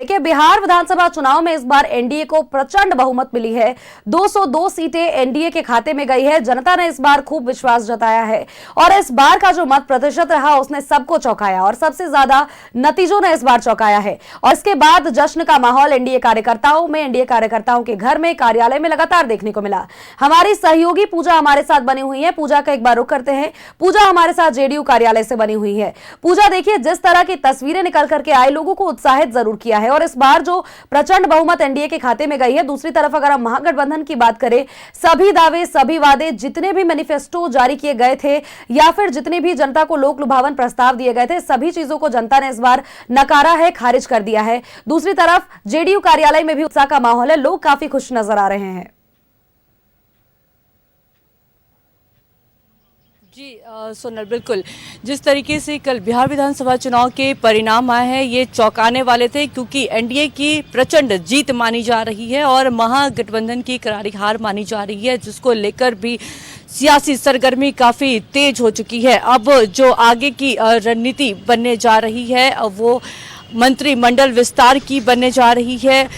देखिए, बिहार विधानसभा चुनाव में इस बार एनडीए को प्रचंड बहुमत मिली है। 202 सीटें एनडीए के खाते में गई है। जनता ने इस बार खूब विश्वास जताया है और इस बार का जो मत प्रतिशत रहा उसने सबको चौंकाया और सबसे ज्यादा नतीजों ने इस बार चौंकाया है। और इसके बाद जश्न का माहौल एनडीए कार्यकर्ताओं के घर में, कार्यालय में लगातार देखने को मिला। हमारी सहयोगी पूजा हमारे साथ बनी हुई है। पूजा का एक बार रुख करते हैं। पूजा हमारे साथ जेडीयू कार्यालय से बनी हुई है। पूजा, देखिए, जिस तरह की तस्वीरें निकल करके आए, लोगों को उत्साहित जरूर किया है और इस बार जो प्रचंड बहुमत एनडीए के खाते में गई है। दूसरी तरफ अगर हम महागठबंधन की बात करें, सभी दावे, सभी वादे, जितने भी मैनिफेस्टो जारी किए गए थे या फिर जितने भी जनता को लोक लुभावन प्रस्ताव दिए गए थे, सभी चीजों को जनता ने इस बार नकारा है, खारिज कर दिया है। दूसरी तरफ जेडीयू कार्यालय में भी उत्साह का माहौल है। लोग काफी खुश नजर आ रहे हैं। जी सोनल, बिल्कुल जिस तरीके से कल बिहार विधानसभा चुनाव के परिणाम आए हैं ये चौंकाने वाले थे, क्योंकि एनडीए की प्रचंड जीत मानी जा रही है और महागठबंधन की करारी हार मानी जा रही है, जिसको लेकर भी सियासी सरगर्मी काफ़ी तेज हो चुकी है। अब जो आगे की रणनीति बनने जा रही है वो मंत्रिमंडल विस्तार की बनने जा रही है।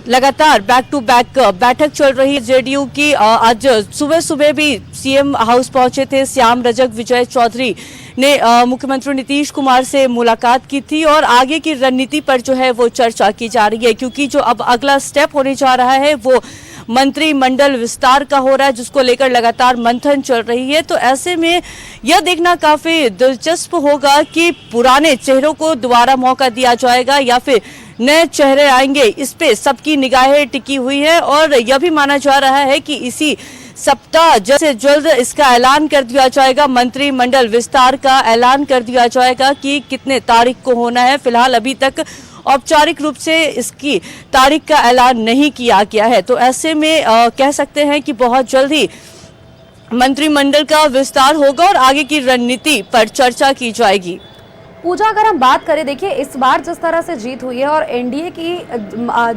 लगातार बैक टू बैक बैठक चल रही है जेडीयू की। आज सुबह सुबह भी सीएम हाउस पहुंचे थे श्याम रजक विजय चौधरी ने मुख्यमंत्री नीतीश कुमार से मुलाकात की थी और आगे की रणनीति पर जो है वो चर्चा की जा रही है, क्योंकि जो अब अगला स्टेप होने जा रहा है वो मंत्रिमंडल विस्तार का हो रहा है, जिसको लेकर लगातार मंथन चल रही है। तो ऐसे में यह देखना काफी दिलचस्प होगा कि पुराने चेहरों को दोबारा मौका दिया जाएगा या फिर नए चेहरे आएंगे। इस पे सबकी निगाहें टिकी हुई है और यह भी माना जा रहा है कि इसी सप्ताह जल्द से जल्द इसका ऐलान कर दिया जाएगा, मंत्रिमंडल विस्तार का ऐलान कर दिया जाएगा कि कितने तारीख को होना है। फिलहाल अभी तक औपचारिक रूप से इसकी तारीख का ऐलान नहीं किया गया है। तो ऐसे में कह सकते हैं कि बहुत जल्द ही मंत्रिमंडल का विस्तार होगा और आगे की रणनीति पर चर्चा की जाएगी। पूजा, अगर हम बात करें, देखिए, इस बार जिस तरह से जीत हुई है और एनडीए की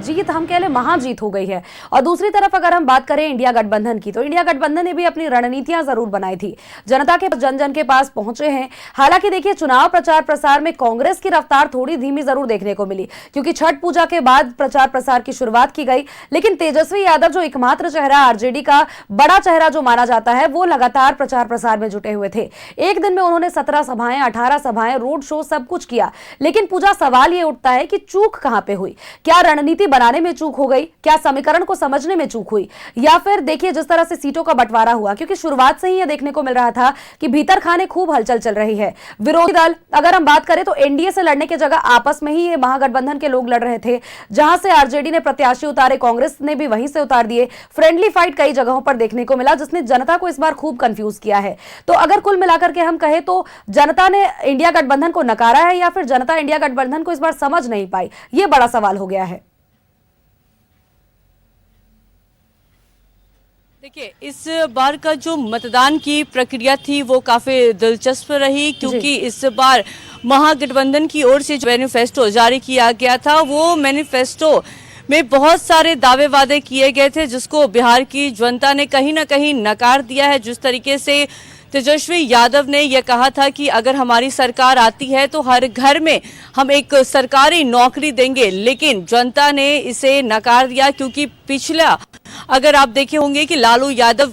जीत हम कह लें महाजीत हो गई है। और दूसरी तरफ अगर हम बात करें इंडिया गठबंधन की, तो इंडिया गठबंधन ने भी अपनी रणनीतियां जरूर बनाई थी, जनता के जन जन के पास पहुंचे हैं। हालांकि देखिए, चुनाव प्रचार प्रसार में कांग्रेस की रफ्तार थोड़ी धीमी जरूर देखने को मिली, क्योंकि छठ पूजा के बाद प्रचार प्रसार की शुरुआत की गई। लेकिन तेजस्वी यादव जो एकमात्र चेहरा, आरजेडी का बड़ा चेहरा जो माना जाता है, वो लगातार प्रचार प्रसार में जुटे हुए थे। एक दिन में उन्होंने 17 सभाएं, 18 सभाएं, रोड शो, सब कुछ किया। लेकिन पूजा, सवाल यह उठता है कि चूक कहां पे हुई? क्या रणनीति बनाने में चूक हो गई? क्या समीकरण को समझने में चूक हुई? या फिर देखिए, जिस तरह से सीटों का बंटवारा हुआ, क्योंकि शुरुआत से ही यह देखने को मिल रहा था कि भीतर खाने खूब हलचल चल रही है। विरोधी दल अगर हम बात करें तो एनडीए से लड़ने की जगह आपस में ही ये महागठबंधन के लोग लड़ रहे थे। जहां से आरजेडी ने प्रत्याशी उतारे, कांग्रेस ने भी वहीं से उतार दिए। फ्रेंडली फाइट कई जगहों पर देखने को मिला, जिसने जनता को इस बार खूब कंफ्यूज किया है। तो अगर कुल मिलाकर के हम कहें तो जनता ने इंडिया गठबंधन को नकारा है या फिर जनता इंडिया गठबंधन को इस बार समझ नहीं पाई, यह बड़ा सवाल हो गया है। देखिए, इस बार का जो मतदान की प्रक्रिया थी वो काफी दिलचस्प रही, क्योंकि इस बार महागठबंधन की ओर से जो मैनिफेस्टो जारी किया गया था, वो मैनिफेस्टो में बहुत सारे दावे वादे किए गए थे, जिसको बिहार की जनता ने कहीं ना कहीं नकार दिया है। जिस तरीके से तेजस्वी यादव ने यह कहा था कि अगर हमारी सरकार आती है तो हर घर में हम एक सरकारी नौकरी देंगे, लेकिन जनता ने इसे नकार दिया, क्योंकि पिछला अगर आप देखे होंगे कि लालू यादव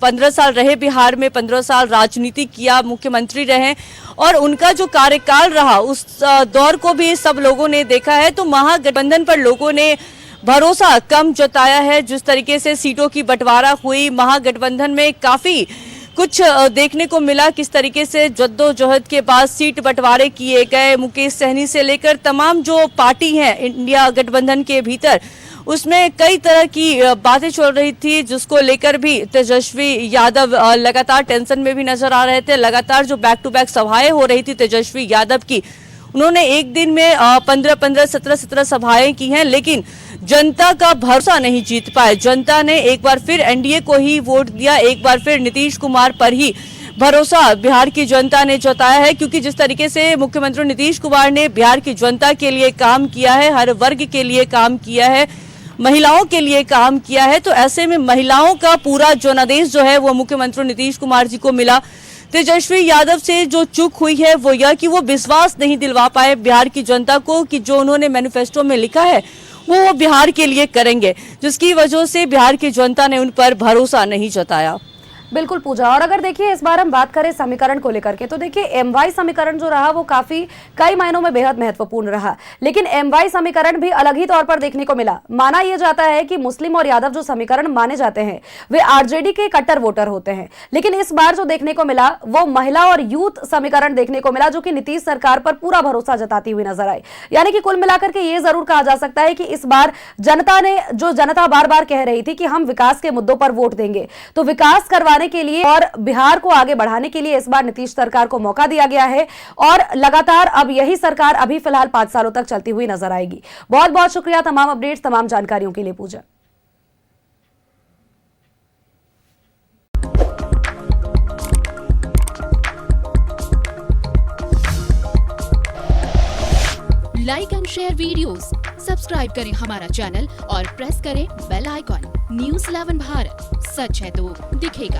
15 साल रहे बिहार में, 15 साल राजनीति किया, मुख्यमंत्री रहे और उनका जो कार्यकाल रहा उस दौर को भी सब लोगों ने देखा है। तो महागठबंधन पर लोगों ने भरोसा कम जताया है। जिस तरीके से सीटों की बंटवारा हुई, महागठबंधन में काफी कुछ देखने को मिला, किस तरीके से जद्दोजहद के बाद सीट बंटवारे किए गए। मुकेश सहनी से लेकर तमाम जो पार्टी हैं इंडिया गठबंधन के भीतर, उसमें कई तरह की बातें चल रही थी, जिसको लेकर भी तेजस्वी यादव लगातार टेंशन में भी नजर आ रहे थे। लगातार जो बैक टू बैक सभाएं हो रही थी तेजस्वी यादव की, उन्होंने एक दिन में 15-15, 17-17 सभाएं की हैं, लेकिन जनता का भरोसा नहीं जीत पाए। जनता ने एक बार फिर एनडीए को ही वोट दिया, एक बार फिर नीतीश कुमार पर ही भरोसा बिहार की जनता ने जताया है, क्योंकि जिस तरीके से मुख्यमंत्री नीतीश कुमार ने बिहार की जनता के लिए काम किया है, हर वर्ग के लिए काम किया है, महिलाओं के लिए काम किया है। तो ऐसे में महिलाओं का पूरा जनादेश जो है वो मुख्यमंत्री नीतीश कुमार जी को मिला। तेजस्वी यादव से जो चूक हुई है वो यह कि वो विश्वास नहीं दिलवा पाए बिहार की जनता को कि जो उन्होंने मैनिफेस्टो में लिखा है वो बिहार के लिए करेंगे, जिसकी वजह से बिहार की जनता ने उन पर भरोसा नहीं जताया। बिल्कुल पूजा। और अगर देखिए इस बार हम बात करें समीकरण को लेकर के, तो देखिए एमवाई समीकरण जो रहा वो काफी कई मायनों में बेहद महत्वपूर्ण रहा, लेकिन एमवाई समीकरण भी अलग ही तौर पर देखने को मिला। माना यह जाता है कि मुस्लिम और यादव जो समीकरण माने जाते हैं वे आरजेडी के कट्टर वोटर होते हैं, लेकिन इस बार जो देखने को मिला वो महिला और यूथ समीकरण देखने को मिला, जो कि नीतीश सरकार पर पूरा भरोसा जताती हुई नजर आई। यानी कि कुल मिलाकर के ये जरूर कहा जा सकता है कि इस बार जनता बार बार कह रही थी कि हम विकास के मुद्दों पर वोट देंगे, तो विकास करवाने के लिए और बिहार को आगे बढ़ाने के लिए इस बार नीतीश सरकार को मौका दिया गया है और लगातार अब यही सरकार अभी फिलहाल 5 सालों तक चलती हुई नजर आएगी। बहुत बहुत शुक्रिया तमाम अपडेट्स, तमाम जानकारियों के लिए Pooja. Like and share videos, subscribe करें हमारा चैनल और प्रेस करें बेल आइकॉन। न्यूज़ 11 भारत, सच है तो दिखेगा।